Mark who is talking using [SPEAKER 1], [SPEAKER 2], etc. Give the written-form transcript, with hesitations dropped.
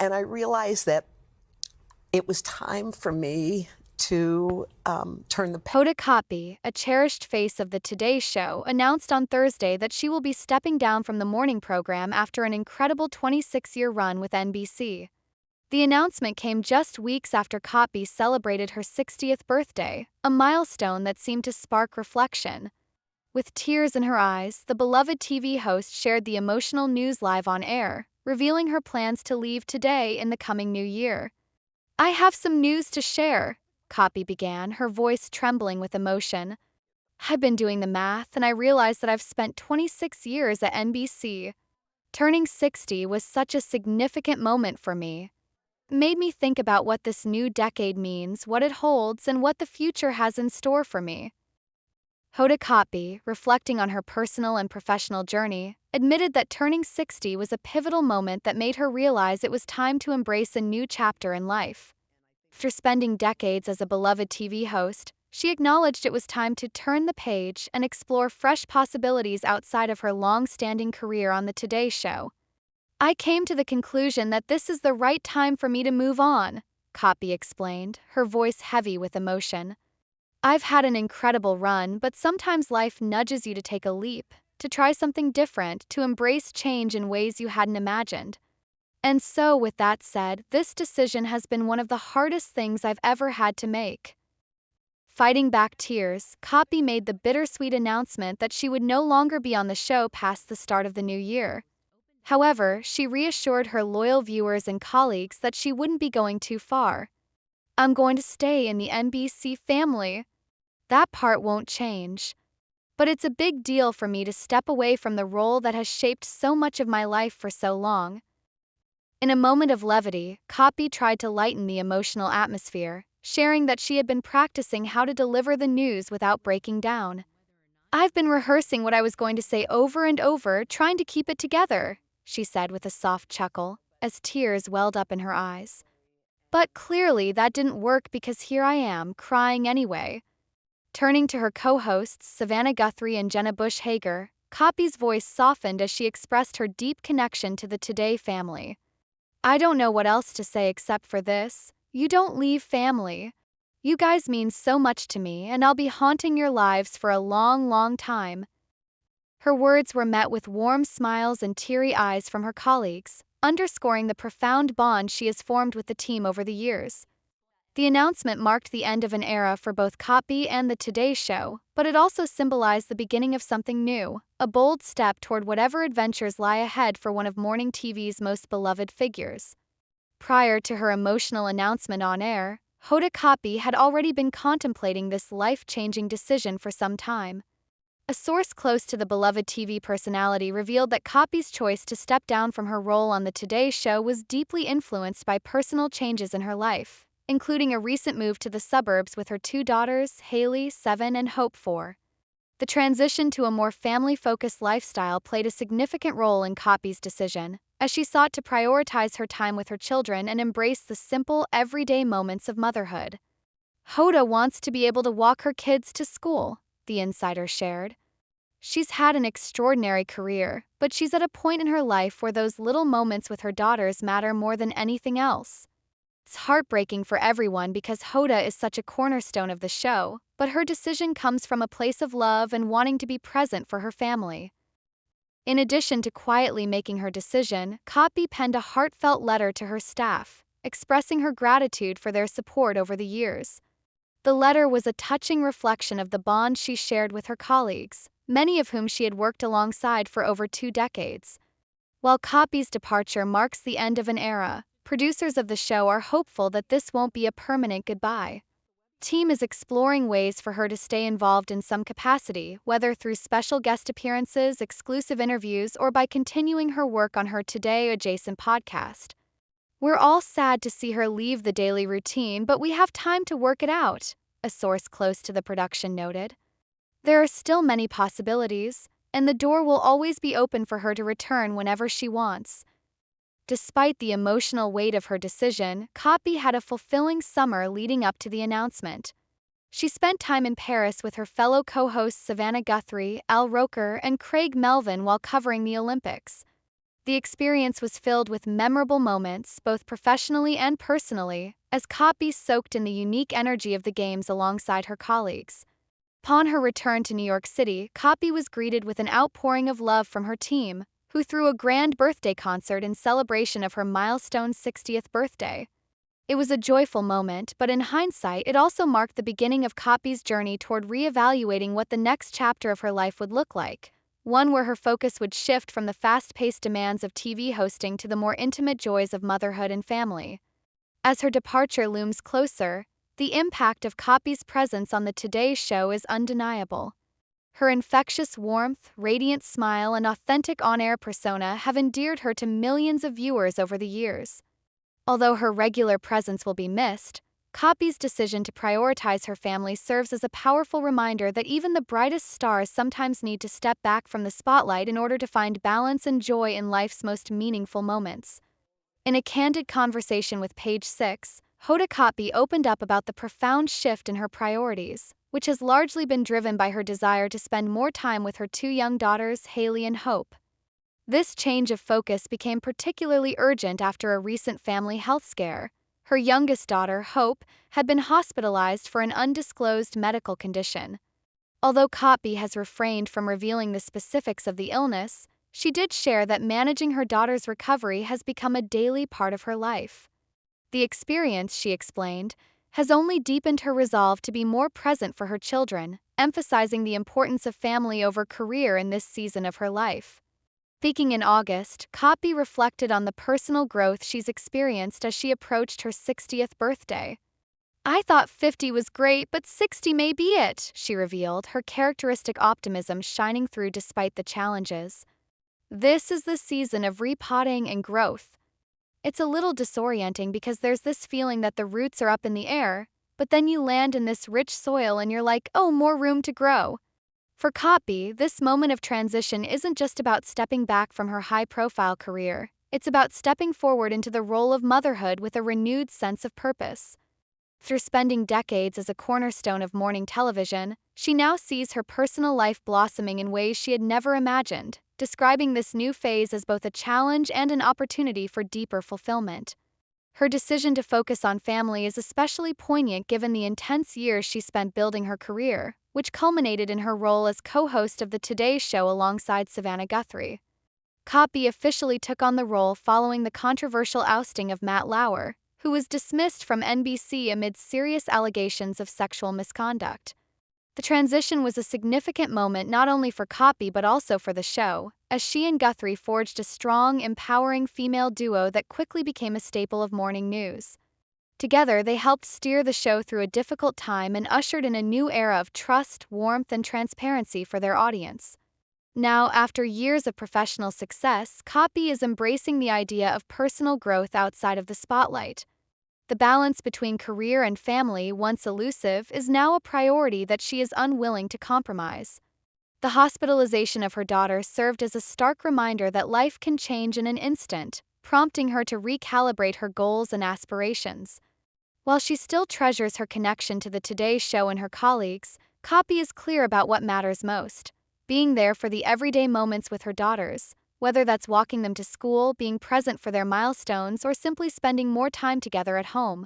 [SPEAKER 1] and I realized that it was time for me to turn the page.
[SPEAKER 2] Hoda Kotb, a cherished face of the Today Show, announced on Thursday that she will be stepping down from the morning program after an incredible 26-year run with NBC. The announcement came just weeks after Kotb celebrated her 60th birthday, a milestone that seemed to spark reflection. With tears in her eyes, the beloved TV host shared the emotional news live on air, revealing her plans to leave Today in the coming new year. "I have some news to share," Kotb began, her voice trembling with emotion. "I've been doing the math, and I realized that I've spent 26 years at NBC. Turning 60 was such a significant moment for me. It made me think about what this new decade means, what it holds, and what the future has in store for me." Hoda Kotb, reflecting on her personal and professional journey, admitted that turning 60 was a pivotal moment that made her realize it was time to embrace a new chapter in life. After spending decades as a beloved TV host, she acknowledged it was time to turn the page and explore fresh possibilities outside of her long-standing career on the Today Show. "I came to the conclusion that this is the right time for me to move on," Kotb explained, her voice heavy with emotion. "I've had an incredible run, but sometimes life nudges you to take a leap, to try something different, to embrace change in ways you hadn't imagined. And so, with that said, this decision has been one of the hardest things I've ever had to make." Fighting back tears, Kotb made the bittersweet announcement that she would no longer be on the show past the start of the new year. However, she reassured her loyal viewers and colleagues that she wouldn't be going too far. "I'm going to stay in the NBC family. That part won't change. But it's a big deal for me to step away from the role that has shaped so much of my life for so long." In a moment of levity, Kotb tried to lighten the emotional atmosphere, sharing that she had been practicing how to deliver the news without breaking down. "I've been rehearsing what I was going to say over and over, trying to keep it together," she said with a soft chuckle, as tears welled up in her eyes. "But clearly that didn't work because here I am, crying anyway." Turning to her co-hosts, Savannah Guthrie and Jenna Bush Hager, Kotb's voice softened as she expressed her deep connection to the Today family. "I don't know what else to say except for this. You don't leave family. You guys mean so much to me, and I'll be haunting your lives for a long, long time." Her words were met with warm smiles and teary eyes from her colleagues, underscoring the profound bond she has formed with the team over the years. The announcement marked the end of an era for both Kotb and the Today Show, but it also symbolized the beginning of something new, a bold step toward whatever adventures lie ahead for one of morning TV's most beloved figures. Prior to her emotional announcement on air, Hoda Kotb had already been contemplating this life-changing decision for some time. A source close to the beloved TV personality revealed that Kotb's choice to step down from her role on the Today Show was deeply influenced by personal changes in her life, including a recent move to the suburbs with her two daughters, Haley, 7, and Hope, 4. The transition to a more family-focused lifestyle played a significant role in Kotb's decision, as she sought to prioritize her time with her children and embrace the simple, everyday moments of motherhood. "Hoda wants to be able to walk her kids to school," the insider shared. "She's had an extraordinary career, but she's at a point in her life where those little moments with her daughters matter more than anything else. It's heartbreaking for everyone because Hoda is such a cornerstone of the show, but her decision comes from a place of love and wanting to be present for her family." In addition to quietly making her decision, Kotb penned a heartfelt letter to her staff, expressing her gratitude for their support over the years. The letter was a touching reflection of the bond she shared with her colleagues, many of whom she had worked alongside for over 2 decades. While Kotb's departure marks the end of an era, producers of the show are hopeful that this won't be a permanent goodbye. The team is exploring ways for her to stay involved in some capacity, whether through special guest appearances, exclusive interviews, or by continuing her work on her Today-adjacent podcast. "We're all sad to see her leave the daily routine, but we have time to work it out," a source close to the production noted. "There are still many possibilities, and the door will always be open for her to return whenever she wants." Despite the emotional weight of her decision, Kotb had a fulfilling summer leading up to the announcement. She spent time in Paris with her fellow co-hosts Savannah Guthrie, Al Roker, and Craig Melvin while covering the Olympics. The experience was filled with memorable moments, both professionally and personally, as Kotb soaked in the unique energy of the games alongside her colleagues. Upon her return to New York City, Kotb was greeted with an outpouring of love from her team, who threw a grand birthday concert in celebration of her milestone 60th birthday. It was a joyful moment, but in hindsight, it also marked the beginning of Kotb's journey toward reevaluating what the next chapter of her life would look like, one where her focus would shift from the fast-paced demands of TV hosting to the more intimate joys of motherhood and family. As her departure looms closer, the impact of Kotb's presence on the Today Show is undeniable. Her infectious warmth, radiant smile, and authentic on-air persona have endeared her to millions of viewers over the years. Although her regular presence will be missed, Kotb's decision to prioritize her family serves as a powerful reminder that even the brightest stars sometimes need to step back from the spotlight in order to find balance and joy in life's most meaningful moments. In a candid conversation with Page Six, Hoda Kotb opened up about the profound shift in her priorities, which has largely been driven by her desire to spend more time with her two young daughters, Haley and Hope. This change of focus became particularly urgent after a recent family health scare. Her youngest daughter, Hope, had been hospitalized for an undisclosed medical condition. Although Kotb has refrained from revealing the specifics of the illness, she did share that managing her daughter's recovery has become a daily part of her life. The experience, she explained, has only deepened her resolve to be more present for her children, emphasizing the importance of family over career in this season of her life. Speaking in August, Kotb reflected on the personal growth she's experienced as she approached her 60th birthday. "I thought 50 was great, but 60 may be it," she revealed, her characteristic optimism shining through despite the challenges. "This is the season of repotting and growth. It's a little disorienting because there's this feeling that the roots are up in the air, but then you land in this rich soil and you're like, oh, more room to grow." For Kotb, this moment of transition isn't just about stepping back from her high-profile career, it's about stepping forward into the role of motherhood with a renewed sense of purpose. After spending decades as a cornerstone of morning television, she now sees her personal life blossoming in ways she had never imagined, describing this new phase as both a challenge and an opportunity for deeper fulfillment. Her decision to focus on family is especially poignant given the intense years she spent building her career, which culminated in her role as co-host of the Today Show alongside Savannah Guthrie. Kotb officially took on the role following the controversial ousting of Matt Lauer, who was dismissed from NBC amid serious allegations of sexual misconduct. The transition was a significant moment not only for Kotb but also for the show, as she and Guthrie forged a strong, empowering female duo that quickly became a staple of morning news. Together, they helped steer the show through a difficult time and ushered in a new era of trust, warmth, and transparency for their audience. Now, after years of professional success, Kotb is embracing the idea of personal growth outside of the spotlight. The balance between career and family, once elusive, is now a priority that she is unwilling to compromise. The hospitalization of her daughter served as a stark reminder that life can change in an instant, prompting her to recalibrate her goals and aspirations. While she still treasures her connection to the Today Show and her colleagues, Kotb is clear about what matters most: being there for the everyday moments with her daughters, whether that's walking them to school, being present for their milestones, or simply spending more time together at home.